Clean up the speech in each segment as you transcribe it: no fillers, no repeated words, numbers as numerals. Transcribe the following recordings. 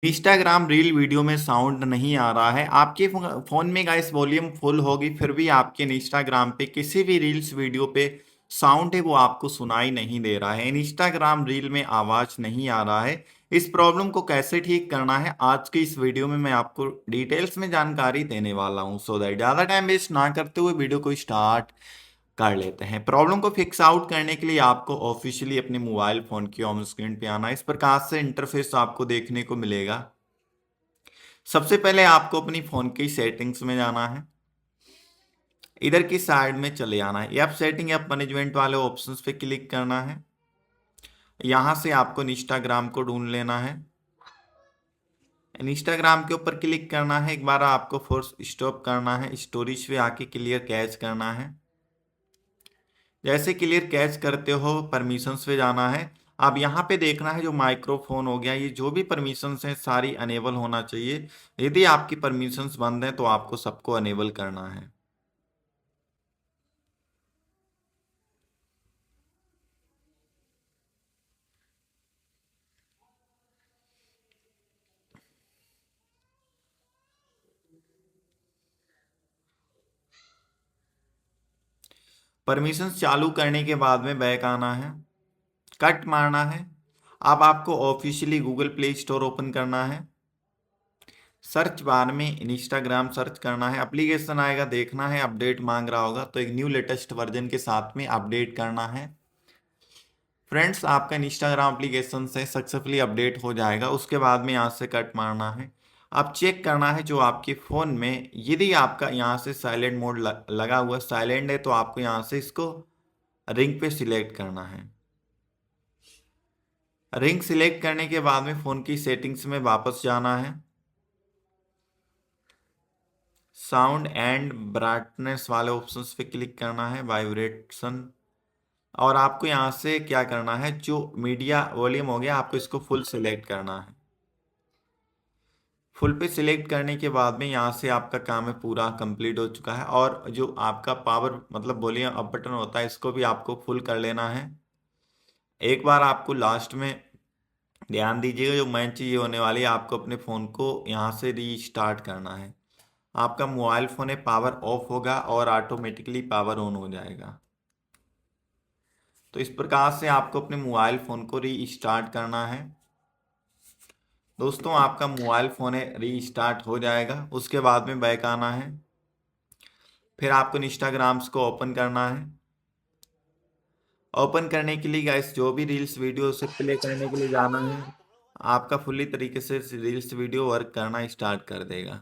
Instagram reel video में sound नहीं आ रहा है। आपके फ़ोन में गाइस वॉल्यूम फुल होगी, फिर भी आपके इंस्टाग्राम पे किसी भी रील्स वीडियो पे साउंड है वो आपको सुनाई नहीं दे रहा है। इंस्टाग्राम रील में आवाज़ नहीं आ रहा है। इस प्रॉब्लम को कैसे ठीक करना है, आज की इस वीडियो में मैं आपको डिटेल्स में जानकारी देने वाला हूँ। सो दैट ज़्यादा टाइम वेस्ट ना करते हुए वीडियो को स्टार्ट कर लेते हैं। प्रॉब्लम को फिक्स आउट करने के लिए आपको ऑफिशियली अपने मोबाइल फ़ोन की होम स्क्रीन पे आना है। इस प्रकार से इंटरफेस आपको देखने को मिलेगा। सबसे पहले आपको अपनी फ़ोन की सेटिंग्स में जाना है। इधर की साइड में चले आना है। ऐप सेटिंग ऐप मैनेजमेंट वाले ऑप्शंस पे क्लिक करना है। यहाँ से आपको इंस्टाग्राम को ढूंढ लेना है। इंस्टाग्राम के ऊपर क्लिक करना है। एक बार आपको फोर्स स्टॉप करना है। स्टोरेज पे आके क्लियर कैच करना है। जैसे क्लियर कैच करते हो परमिशंस पे जाना है। अब यहाँ पे देखना है जो माइक्रोफोन हो गया, ये जो भी परमिशंस हैं सारी अनेबल होना चाहिए। यदि आपकी परमिशंस बंद हैं तो आपको सबको अनेबल करना है। परमिशंस चालू करने के बाद में बैक आना है, कट मारना है। अब आपको officially Google play store open करना है। सर्च बार में इंस्टाग्राम सर्च करना है। एप्लीकेशन आएगा, देखना है अपडेट मांग रहा होगा तो एक न्यू लेटेस्ट वर्जन के साथ में अपडेट करना है। फ्रेंड्स, आपका इंस्टाग्राम एप्लीकेशन से सक्सेसफुली अपडेट हो जाएगा। उसके बाद में यहाँ से कट मारना है। अब चेक करना है जो आपके फ़ोन में, यदि आपका यहाँ से साइलेंट मोड लगा हुआ साइलेंट है तो आपको यहाँ से इसको रिंग पे सिलेक्ट करना है। रिंग सिलेक्ट करने के बाद में फ़ोन की सेटिंग्स में वापस जाना है। साउंड एंड ब्राइटनेस वाले ऑप्शंस पे क्लिक करना है, वाइब्रेशन। और आपको यहाँ से क्या करना है, जो मीडिया वॉल्यूम हो गया आपको इसको फुल सिलेक्ट करना है। फुल पे सिलेक्ट करने के बाद में यहाँ से आपका काम है पूरा कंप्लीट हो चुका है। और जो आपका पावर मतलब वॉल्यूम अप बटन होता है इसको भी आपको फुल कर लेना है। एक बार आपको लास्ट में ध्यान दीजिएगा, जो मेन चीज़ होने वाली है, आपको अपने फ़ोन को यहाँ से रीस्टार्ट करना है। आपका मोबाइल फ़ोन है पावर ऑफ होगा और ऑटोमेटिकली पावर ऑन हो जाएगा। तो इस प्रकार से आपको अपने मोबाइल फ़ोन को रीस्टार्ट करना है। दोस्तों, आपका मोबाइल फ़ोन है रीस्टार्ट हो जाएगा। उसके बाद में बैक आना है। फिर आपको इंस्टाग्राम्स को ओपन करना है। ओपन करने के लिए गाइस जो भी रील्स वीडियो से प्ले करने के लिए जाना है, आपका फुल्ली तरीके से रील्स वीडियो वर्क करना स्टार्ट कर देगा।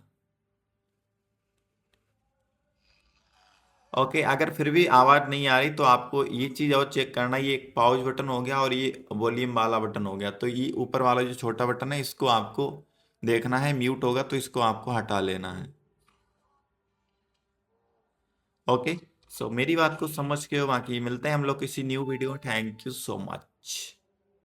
ओके, अगर फिर भी आवाज़ नहीं आ रही तो आपको ये चीज़ और चेक करना है, ये एक पाउच बटन हो गया और ये वॉल्यूम वाला बटन हो गया। तो ये ऊपर वाला जो छोटा बटन है इसको आपको देखना है, म्यूट होगा तो इसको आपको हटा लेना है। ओके, सो मेरी बात को समझ के हो, बाकी मिलते हैं हम लोग किसी new video. Thank you so much.